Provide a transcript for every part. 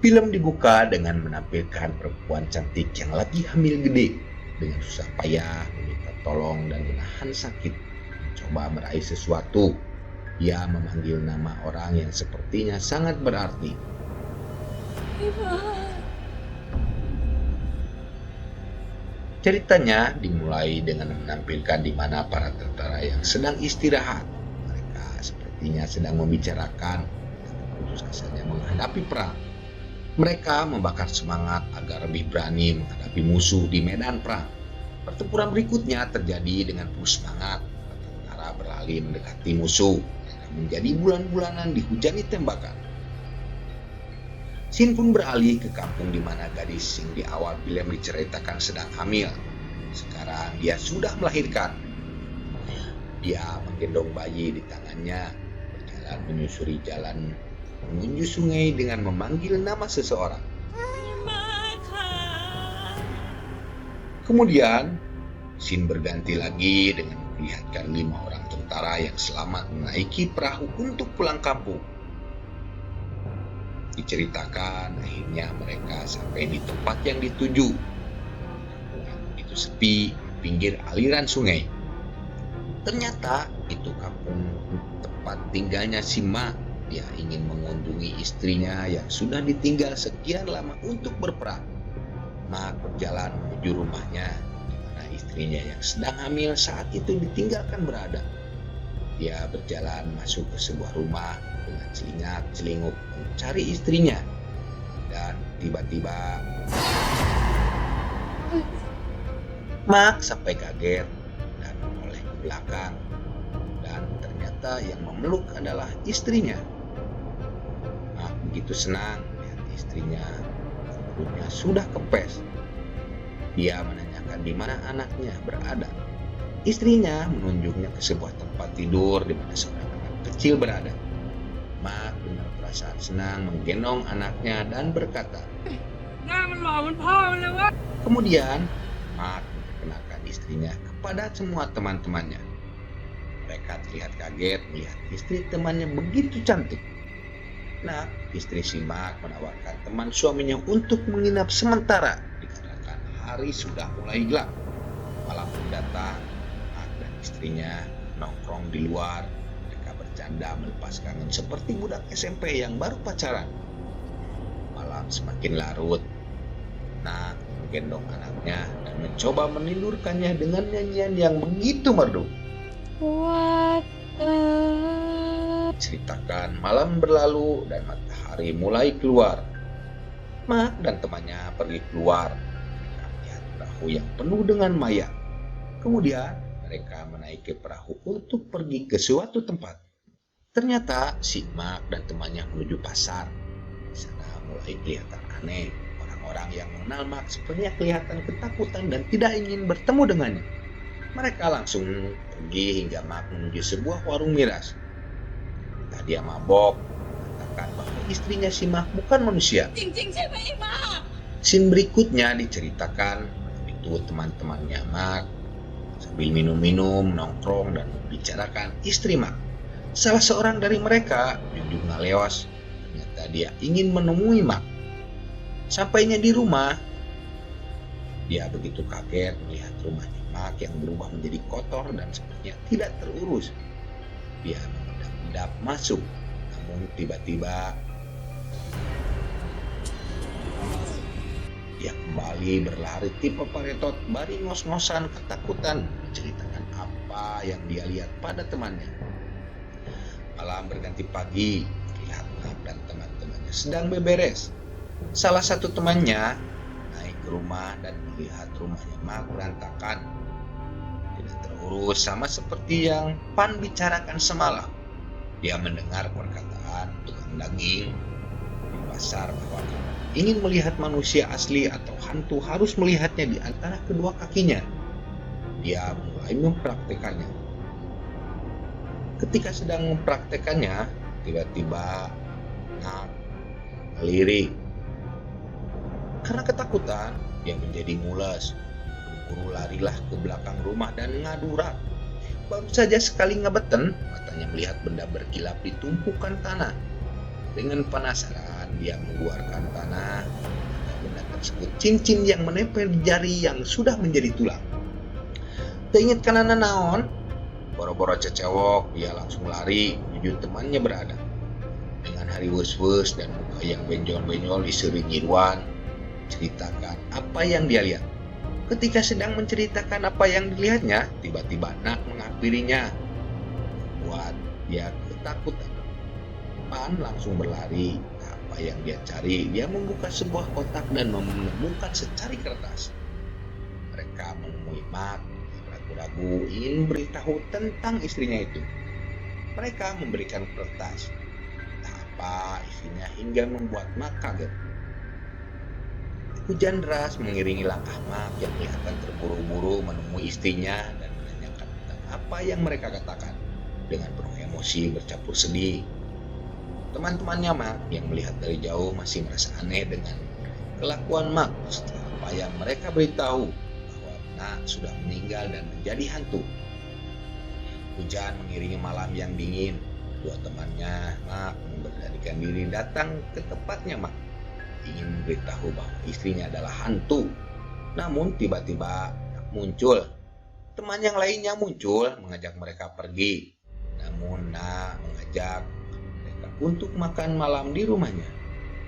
Film dibuka dengan menampilkan perempuan cantik yang lagi hamil gede. Dengan susah payah meminta tolong dan menahan sakit, mencoba meraih sesuatu. Ia memanggil nama orang yang sepertinya sangat berarti. Ceritanya dimulai dengan menampilkan di mana para tentara yang sedang istirahat. Mereka sepertinya sedang membicarakan tentang putus asanya menghadapi perang. Mereka membakar semangat agar lebih berani menghadapi musuh di medan perang. Pertempuran berikutnya terjadi dengan penuh semangat. Tentara beralih mendekati musuh. Mereka menjadi bulan-bulanan dihujani tembakan. Scene pun beralih ke kampung di mana gadis yang di awal film diceritakan sedang hamil. Sekarang dia sudah melahirkan. Dia menggendong bayi di tangannya, berjalan menyusuri jalan menuju sungai dengan memanggil nama seseorang. Kemudian, scene berganti lagi dengan memperlihatkan 5 orang tentara yang selamat menaiki perahu untuk pulang kampung. Diceritakan akhirnya mereka sampai di tempat yang dituju. Kampung yang begitu sepi di pinggir aliran sungai. Ternyata itu kampung tempat tinggalnya si Mak. Dia ingin mengunjungi istrinya yang sudah ditinggal sekian lama untuk berperang. Mak berjalan menuju rumahnya, di mana istrinya yang sedang hamil saat itu ditinggalkan berada. Dia berjalan masuk ke sebuah rumah dengan celingak-celinguk mencari istrinya. Dan tiba-tiba Mak sampai kaget dan menoleh ke belakang. Dan ternyata yang memeluk adalah istrinya. Mak begitu senang melihat istrinya, perutnya sudah kempes. Dia menanyakan di mana anaknya berada. Istrinya menunjuknya ke sebuah tempat tidur di mana seorang anak kecil berada. Mak dengan perasaan senang menggendong anaknya dan berkata, kemudian Mak memperkenalkan istrinya kepada semua teman-temannya. Mereka terlihat kaget melihat istri temannya begitu cantik. Nah, istri si Mak menawarkan teman suaminya untuk menginap sementara dikarenakan hari sudah mulai gelap. Malam pun datang, Mak dan istrinya nongkrong di luar. Mereka bercanda melepas kangen seperti budak SMP yang baru pacaran. Malam semakin larut. Nak menggendong anaknya dan mencoba menidurkannya dengan nyanyian yang begitu merdu. What Ceritakan malam berlalu dan matahari mulai keluar. Mak dan temannya pergi keluar. Mereka melihat perahu yang penuh dengan mayat. Kemudian mereka menaiki perahu untuk pergi ke suatu tempat. Ternyata si Mak dan temannya menuju pasar. Di sana mulai kelihatan aneh. Orang-orang yang mengenal Mak sepertinya kelihatan ketakutan dan tidak ingin bertemu dengannya. Mereka langsung pergi hingga Mak menuju sebuah warung miras. Entah dia mabok, mengatakan bahwa istrinya si Mak bukan manusia. Scene berikutnya diceritakan itu teman-temannya Mak sambil minum-minum, nongkrong dan membicarakan istri Mak. Salah seorang dari mereka junjung ngaleos. Ternyata dia ingin menemui Mak. Sampainya di rumah, dia begitu kaget melihat rumahnya Mak yang berubah menjadi kotor dan sepertinya tidak terurus. Dia mengendap-endap masuk, namun tiba-tiba dia kembali berlari tipe paretot, bari ngos-ngosan ketakutan, menceritakan apa yang dia lihat pada temannya. Malam berganti pagi, lihat Mak dan teman-temannya sedang beberes. Salah satu temannya naik ke rumah dan melihat rumahnya Mak berantakan, tidak terurus sama seperti yang Pan bicarakan semalam. Dia mendengar perkataan tukang daging di pasar bahwa kalau ingin melihat manusia asli atau hantu harus melihatnya di antara kedua kakinya. Dia mulai mempraktekannya. Ketika sedang mempraktekannya, tiba-tiba Mak melirik. Karena ketakutan, dia menjadi mules. Buru-buru larilah ke belakang rumah dan ngadurak. Baru saja sekali ngebeten, matanya melihat benda berkilap di tumpukan tanah. Dengan penasaran, dia mengeluarkan tanah benda tersebut, cincin yang menempel di jari yang sudah menjadi tulang. Teingat karena naon, boro-boro cecewok, dia langsung lari menuju temannya berada. Dengan hari wes-wes dan muka yang benjol-benjol diseringi Irwan, ceritakan apa yang dia lihat. Ketika sedang menceritakan apa yang dilihatnya, tiba-tiba Nak menghampirinya, membuat dia ketakutan. Pan langsung berlari. Apa yang dia cari, dia membuka sebuah kotak dan menemukan secari kertas. Mereka menemui Mak, ragu-ragu ingin beritahu tentang istrinya itu. Mereka memberikan kertas. Entah apa isinya hingga membuat Mak kaget. Hujan deras mengiringi langkah Mak yang kelihatan terburu-buru menemui istrinya dan menanyakan tentang apa yang mereka katakan. Dengan penuh emosi bercampur sedih. Teman-temannya Mak yang melihat dari jauh masih merasa aneh dengan kelakuan Mak setelah apa yang mereka beritahu bahwa Nak sudah meninggal dan menjadi hantu. Hujan mengiringi malam yang dingin. Dua temannya Mak memberanikan diri datang ke tempatnya Mak, ingin memberitahu bahwa istrinya adalah hantu. Namun tiba-tiba Nak muncul. Teman yang lainnya muncul mengajak mereka pergi. Namun Nak mengajak untuk makan malam di rumahnya.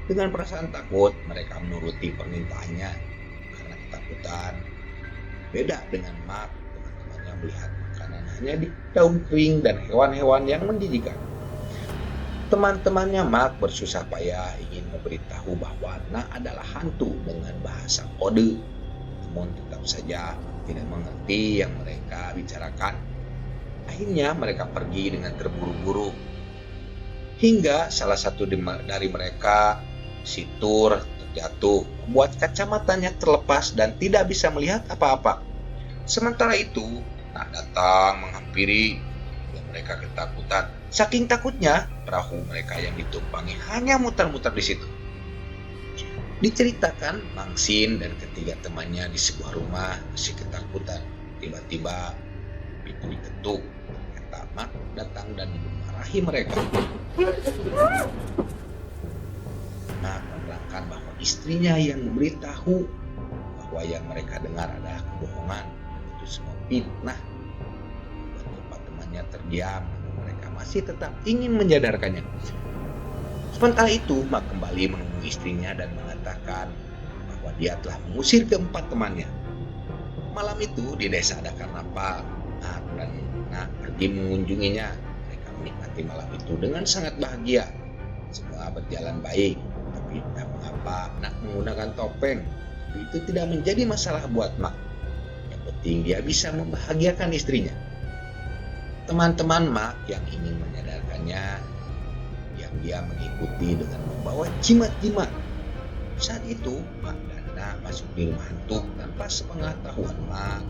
Dengan perasaan takut, mereka menuruti permintaannya karena ketakutan. Beda dengan Mak, teman-temannya melihat makanan hanya di daun kering dan hewan-hewan yang menjijikan. Teman-temannya Mak bersusah payah ingin memberitahu bahwa Nak adalah hantu dengan bahasa kode. Namun tetap saja tidak mengerti yang mereka bicarakan. Akhirnya mereka pergi dengan terburu-buru. Hingga salah satu dari mereka, si Tur, terjatuh, membuat kacamatanya terlepas dan tidak bisa melihat apa-apa. Sementara itu, Nak datang menghampiri dan mereka ketakutan. Saking takutnya, perahu mereka yang ditumpangi hanya muter-muter di situ. Diceritakan, Mangsin dan ketiga temannya di sebuah rumah masih ketakutan. Tiba-tiba pintu diketuk. Ternyata Mak datang dan memarahi mereka. Mak menerangkan bahwa istrinya yang memberitahu bahwa yang mereka dengar adalah kebohongan. Itu semua fitnah. Keempat temannya terdiam, namun mereka masih tetap ingin menyadarkannya. Sementara itu, Mak kembali menemui istrinya dan mengatakan bahwa dia telah mengusir keempat temannya. Malam itu di desa ada karnaval. Mak dan Nak pergi mengunjunginya. Mereka menikmati malam itu dengan sangat bahagia. Semua berjalan baik, tapi entah mengapa Nak menggunakan topeng. Tapi itu tidak menjadi masalah buat Mak. Yang penting dia bisa membahagiakan istrinya. Teman-teman Mak yang ingin menyadarkannya, dia mengikuti dengan membawa jimat-jimat. Saat itu Mak dan Nak masuk di rumah hantu tanpa sepengetahuan Mak.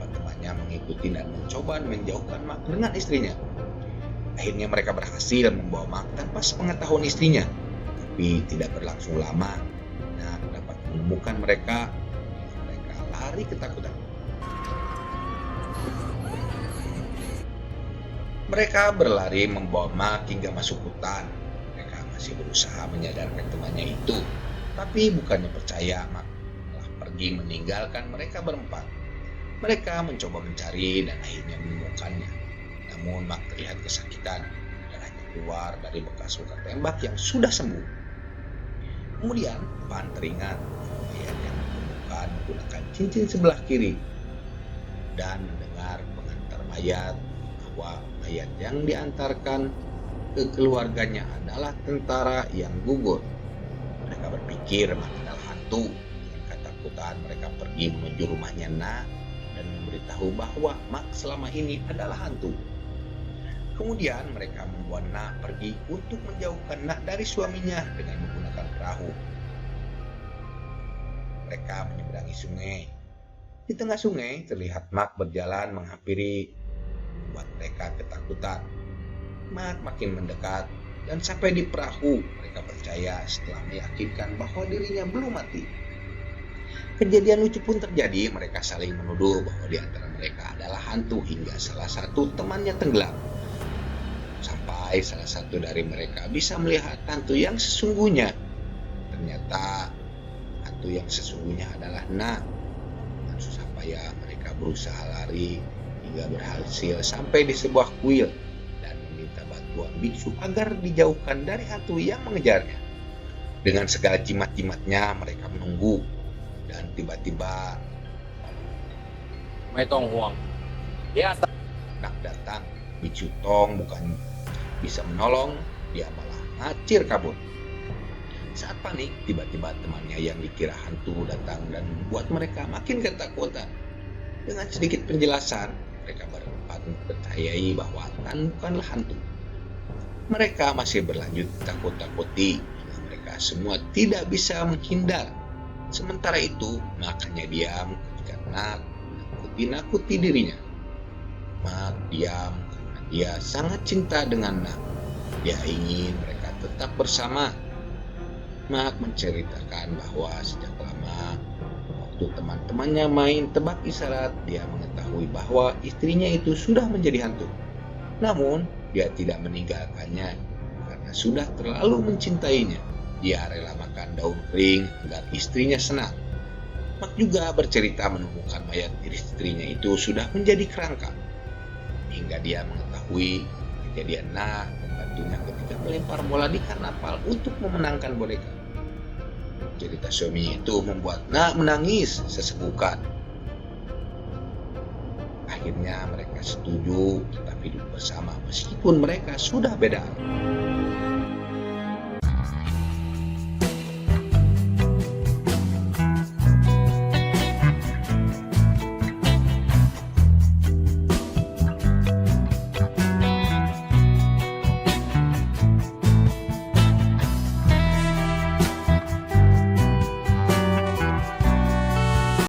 Temannya mengikuti dan mencoba menjauhkan Mak dengan istrinya. Akhirnya mereka berhasil membawa Mak tanpa sepengetahuan istrinya. Tapi tidak berlangsung lama, Nak dapat menemukan mereka. Mereka lari ketakutan. Mereka berlari membawa Mak hingga masuk hutan. Mereka masih berusaha menyadarkan temannya itu, tapi bukannya percaya, Mak malah pergi meninggalkan mereka berempat. Mereka mencoba mencari dan akhirnya menemukannya. Namun Mak terlihat kesakitan dan hanya keluar dari bekas luka tembak yang sudah sembuh. Kemudian Pan teringat mayat yang ditemukan menggunakan cincin sebelah kiri dan mendengar pengantar mayat bahwa mayat yang diantarkan ke keluarganya adalah tentara yang gugur. Mereka berpikir Mak adalah hantu. Dengan ketakutan mereka pergi menuju rumahnya Nak dan memberitahu bahwa Mak selama ini adalah hantu. Kemudian mereka membuat Nak pergi untuk menjauhkan Nak dari suaminya dengan menggunakan perahu. Mereka menyeberangi sungai. Di tengah sungai terlihat Mak berjalan menghampiri, membuat mereka ketakutan. Mak makin mendekat dan sampai di perahu. Mereka percaya setelah meyakinkan bahwa dirinya belum mati. Kejadian lucu pun terjadi. Mereka saling menuduh bahwa di antara mereka adalah hantu hingga salah satu temannya tenggelam. Sampai Sampai salah satu dari mereka bisa melihat hantu yang sesungguhnya. Ternyata hantu yang sesungguhnya adalah Nak. Dengan susah payah mereka berusaha lari hingga berhasil sampai di sebuah kuil dan meminta bantuan biksu agar dijauhkan dari hantu yang mengejarnya. Dengan segala jimat-jimatnya mereka menunggu, dan tiba-tiba ไม่ต้องห่วงdia akan Nak datang. Biksu Tong bukan bisa menolong, dia malah ngacir kabur. Saat panik, tiba-tiba temannya yang dikira hantu datang dan membuat mereka makin ketakutan. Dengan sedikit penjelasan, mereka berempat mempercayai bahwa Tan bukanlah hantu. Mereka masih berlanjut takut-takuti hingga mereka semua tidak bisa menghindar. Sementara itu, makanya diam ketika Nak menakuti dirinya. Mak diam karena dia sangat cinta dengan Nak. Dia ingin mereka tetap bersama. Mak menceritakan bahwa sejak lama, waktu teman-temannya main tebak isyarat, dia mengetahui bahwa istrinya itu sudah menjadi hantu. Namun, dia tidak meninggalkannya karena sudah terlalu mencintainya. Dia rela makan daun kering agar istrinya senang. Mak juga bercerita menemukan mayat istrinya itu sudah menjadi kerangka. Hingga dia mengetahui kejadian Nak membantunya ketika melempar bola di karnaval untuk memenangkan boneka. Cerita suami itu membuat Nak menangis sesegukan. Akhirnya mereka setuju tetap hidup bersama meskipun mereka sudah beda.